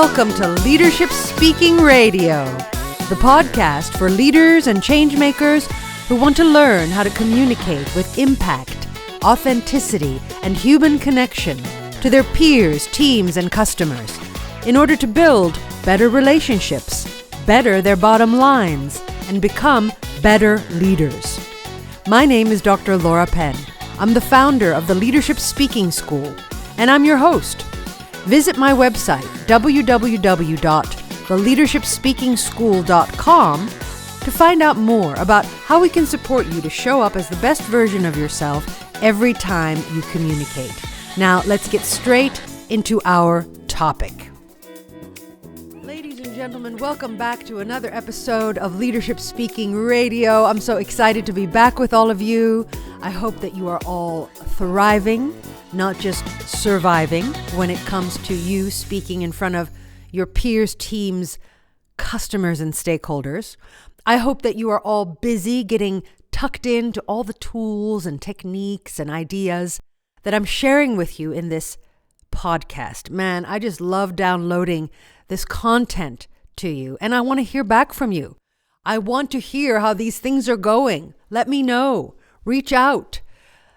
Welcome to Leadership Speaking Radio, the podcast for leaders and change makers who want to learn how to communicate with impact, authenticity, and human connection to their peers, teams, and customers in order to build better relationships, better their bottom lines, and become better leaders. My name is Dr. Laura Penn. I'm the founder of the Leadership Speaking School, and I'm your host. Visit my website, www.theleadershipspeakingschool.com, to find out more about how we can support you to show up as the best version of yourself every time you communicate. Now, let's get straight into our topic. Ladies and gentlemen, welcome back to another episode of Leadership Speaking Radio. I'm so excited to be back with all of you. I hope that you are all thriving, not just surviving, when it comes to you speaking in front of your peers, teams, customers, and stakeholders. I hope that you are all busy getting tucked into all the tools and techniques and ideas that I'm sharing with you in this podcast. Man, I just love downloading this content to you, and I want to hear back from you. I want to hear how these things are going. Let me know. Reach out.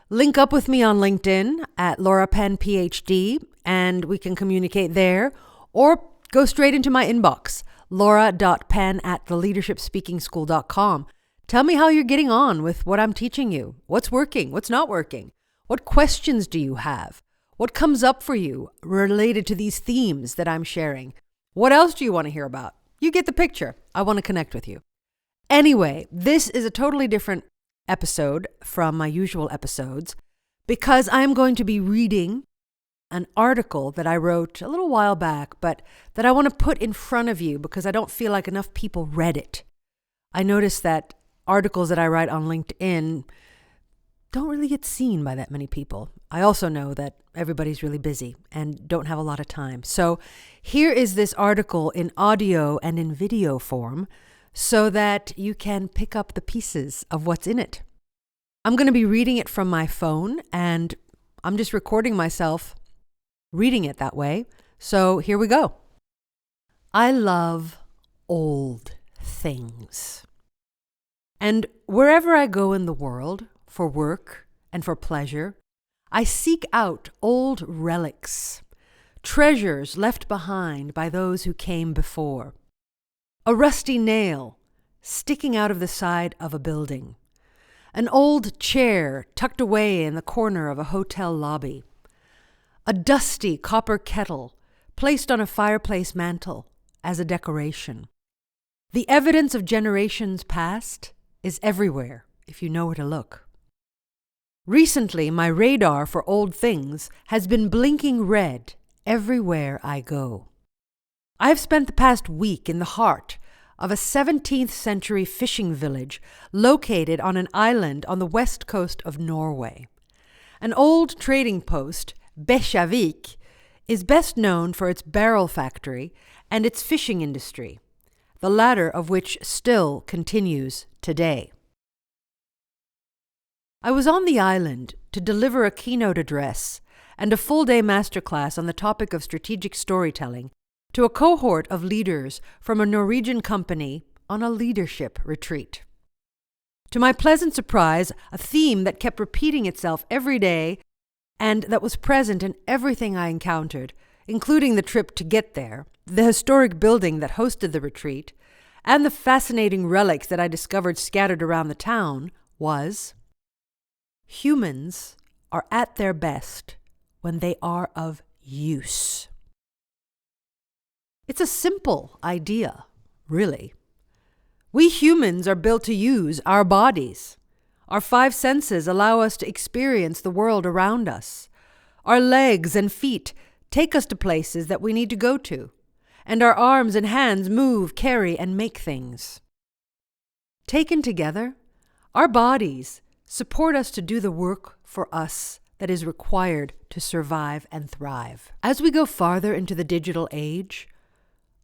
Link up with me on LinkedIn at Laura Penn PhD, and we can communicate there, or go straight into my inbox, laura.penn@theleadershipspeakingschool.com. Tell me how you're getting on with what I'm teaching you. What's working? What's not working? What questions do you have? What comes up for you related to these themes that I'm sharing? What else do you want to hear about? You get the picture. I want to connect with you. Anyway, this is a totally different episode from my usual episodes because I'm going to be reading an article that I wrote a little while back, but that I want to put in front of you because I don't feel like enough people read it. I noticed that articles that I write on LinkedIn don't really get seen by that many people. I also know that everybody's really busy and don't have a lot of time. So here is this article in audio and in video form so that you can pick up the pieces of what's in it. I'm going to be reading it from my phone, and I'm just recording myself reading it that way. So here we go. I love old things. And wherever I go in the world, for work and for pleasure, I seek out old relics, treasures left behind by those who came before. A rusty nail sticking out of the side of a building. An old chair tucked away in the corner of a hotel lobby. A dusty copper kettle placed on a fireplace mantel as a decoration. The evidence of generations past is everywhere if you know where to look. Recently, my radar for old things has been blinking red everywhere I go. I've spent the past week in the heart of a 17th century fishing village located on an island on the west coast of Norway. An old trading post, Bekkjarvik, is best known for its barrel factory and its fishing industry, the latter of which still continues today. I was on the island to deliver a keynote address and a full-day masterclass on the topic of strategic storytelling to a cohort of leaders from a Norwegian company on a leadership retreat. To my pleasant surprise, a theme that kept repeating itself every day and that was present in everything I encountered, including the trip to get there, the historic building that hosted the retreat, and the fascinating relics that I discovered scattered around the town, was: humans are at their best when they are of use. It's a simple idea, really. We humans are built to use our bodies. Our 5 senses allow us to experience the world around us. Our legs and feet take us to places that we need to go to, and our arms and hands move, carry, and make things. Taken together, our bodies support us to do the work for us that is required to survive and thrive. As we go farther into the digital age,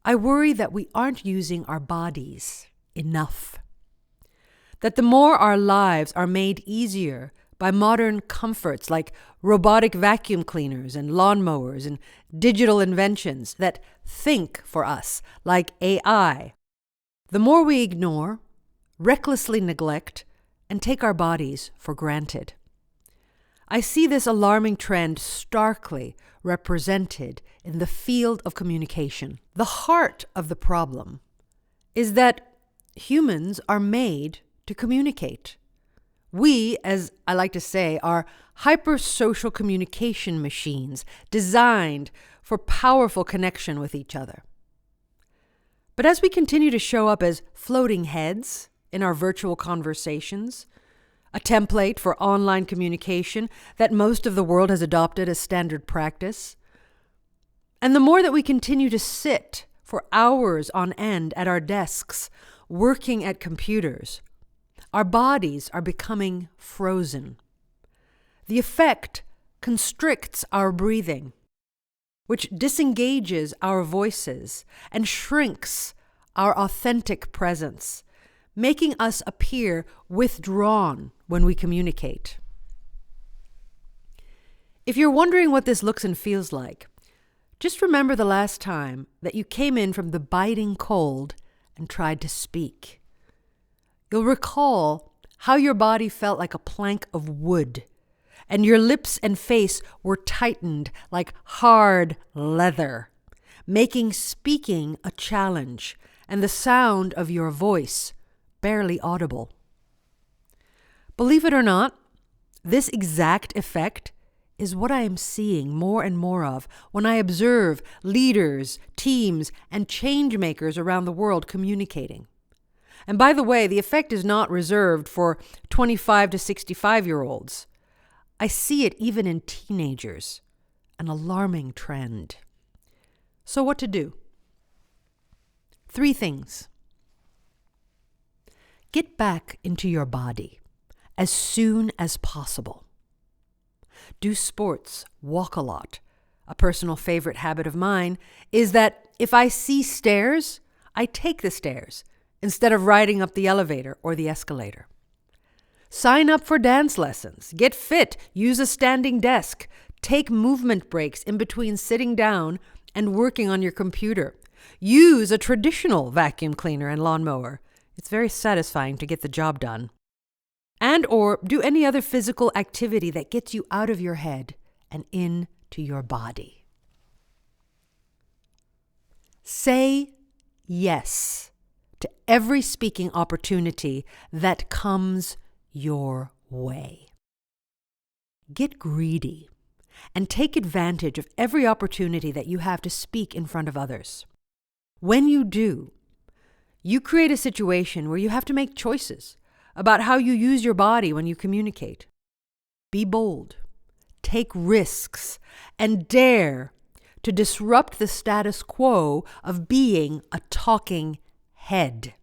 I worry that we aren't using our bodies enough. That the more our lives are made easier by modern comforts like robotic vacuum cleaners and lawnmowers and digital inventions that think for us like AI. The more we ignore, recklessly neglect, and take our bodies for granted. I see this alarming trend starkly represented in the field of communication. The heart of the problem is that humans are made to communicate. We, as I like to say, are hypersocial communication machines designed for powerful connection with each other. But as we continue to show up as floating heads in our virtual conversations, a template for online communication that most of the world has adopted as standard practice, and the more that we continue to sit for hours on end at our desks, working at computers, our bodies are becoming frozen. The effect constricts our breathing, which disengages our voices and shrinks our authentic presence, making us appear withdrawn when we communicate. If you're wondering what this looks and feels like, just remember the last time that you came in from the biting cold and tried to speak. You'll recall how your body felt like a plank of wood, and your lips and face were tightened like hard leather, making speaking a challenge and the sound of your voice barely audible. Believe it or not, this exact effect is what I am seeing more and more of when I observe leaders, teams, and change makers around the world communicating. And by the way, the effect is not reserved for 25 to 65-year-olds. I see it even in teenagers, an alarming trend. So what to do? 3 things. Get back into your body as soon as possible. Do sports, walk a lot. A personal favorite habit of mine is that if I see stairs, I take the stairs instead of riding up the elevator or the escalator. Sign up for dance lessons. Get fit. Use a standing desk. Take movement breaks in between sitting down and working on your computer. Use a traditional vacuum cleaner and lawnmower. It's very satisfying to get the job done. And or do any other physical activity that gets you out of your head and into your body. Say yes to every speaking opportunity that comes your way. Get greedy and take advantage of every opportunity that you have to speak in front of others. When you do, you create a situation where you have to make choices about how you use your body when you communicate. Be bold, take risks, and dare to disrupt the status quo of being a talking head.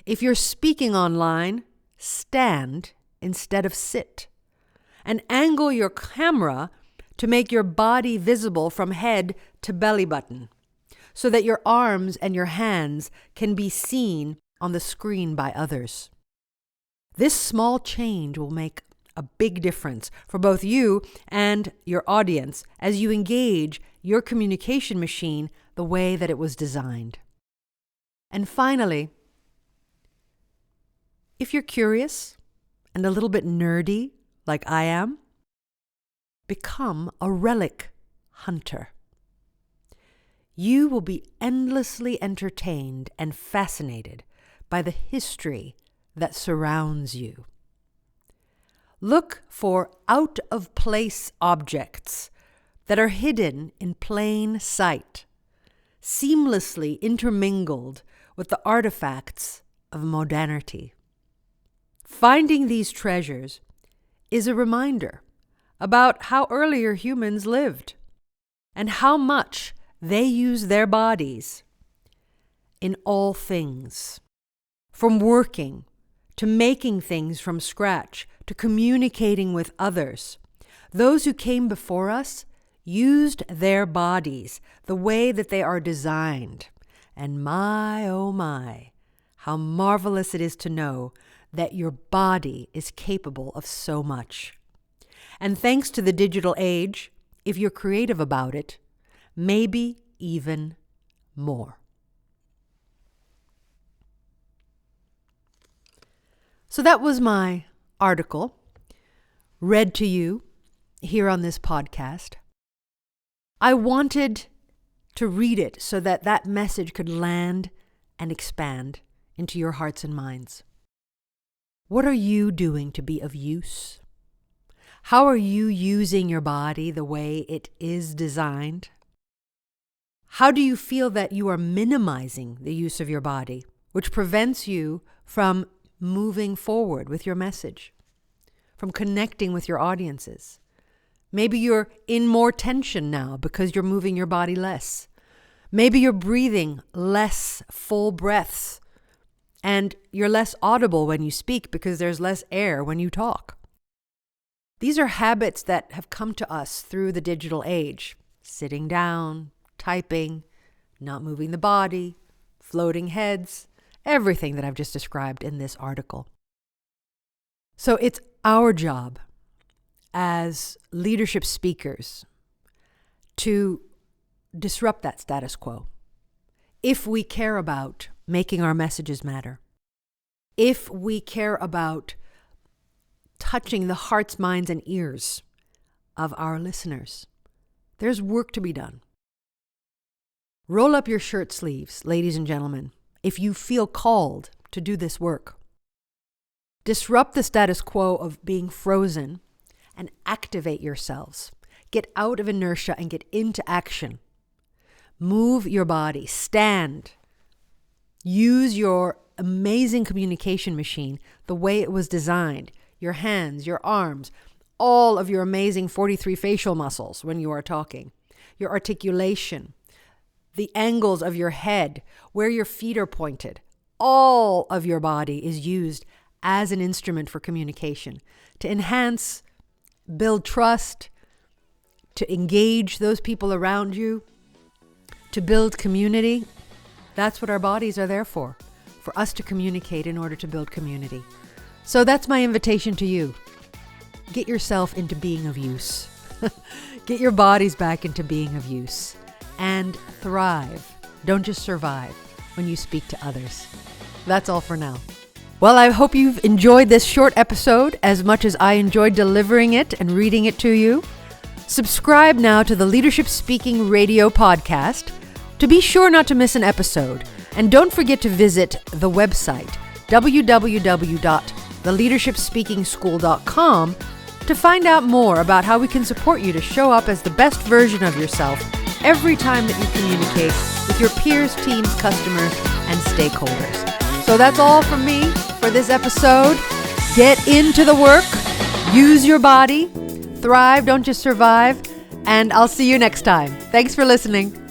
If you're speaking online, stand instead of sit, and angle your camera to make your body visible from head to belly button, so that your arms and your hands can be seen on the screen by others. This small change will make a big difference for both you and your audience as you engage your communication machine the way that it was designed. And finally, if you're curious and a little bit nerdy like I am, become a relic hunter. You will be endlessly entertained and fascinated by the history that surrounds you. Look for out-of-place objects that are hidden in plain sight, seamlessly intermingled with the artifacts of modernity. Finding these treasures is a reminder about how earlier humans lived and how much they use their bodies in all things, from working to making things from scratch to communicating with others. Those who came before us used their bodies the way that they are designed. And my, oh my, how marvelous it is to know that your body is capable of so much. And thanks to the digital age, if you're creative about it, maybe even more. So that was my article, read to you here on this podcast. I wanted to read it so that that message could land and expand into your hearts and minds. What are you doing to be of use? How are you using your body the way it is designed? How do you feel that you are minimizing the use of your body, which prevents you from moving forward with your message, from connecting with your audiences? Maybe you're in more tension now because you're moving your body less. Maybe you're breathing less full breaths and you're less audible when you speak because there's less air when you talk. These are habits that have come to us through the digital age. Sitting down, typing, not moving the body, floating heads, everything that I've just described in this article. So it's our job as leadership speakers to disrupt that status quo. If we care about making our messages matter, if we care about touching the hearts, minds, and ears of our listeners, there's work to be done. Roll up your shirt sleeves, ladies and gentlemen, if you feel called to do this work. Disrupt the status quo of being frozen and activate yourselves. Get out of inertia and get into action. Move your body, stand. Use your amazing communication machine the way it was designed. Your hands, your arms, all of your amazing 43 facial muscles when you are talking. Your articulation, the angles of your head, where your feet are pointed. All of your body is used as an instrument for communication to enhance, build trust, to engage those people around you, to build community. That's what our bodies are there for us to communicate in order to build community. So that's my invitation to you. Get yourself into being of use. Get your bodies back into being of use. And thrive. Don't just survive when you speak to others. That's all for now. Well, I hope you've enjoyed this short episode as much as I enjoyed delivering it and reading it to you. Subscribe now to the Leadership Speaking Radio podcast to be sure not to miss an episode. And don't forget to visit the website, www.theleadershipspeakingschool.com, to find out more about how we can support you to show up as the best version of yourself every time that you communicate with your peers, teams, customers, and stakeholders. So that's all from me for this episode. Get into the work, use your body, thrive, don't just survive, and I'll see you next time. Thanks for listening.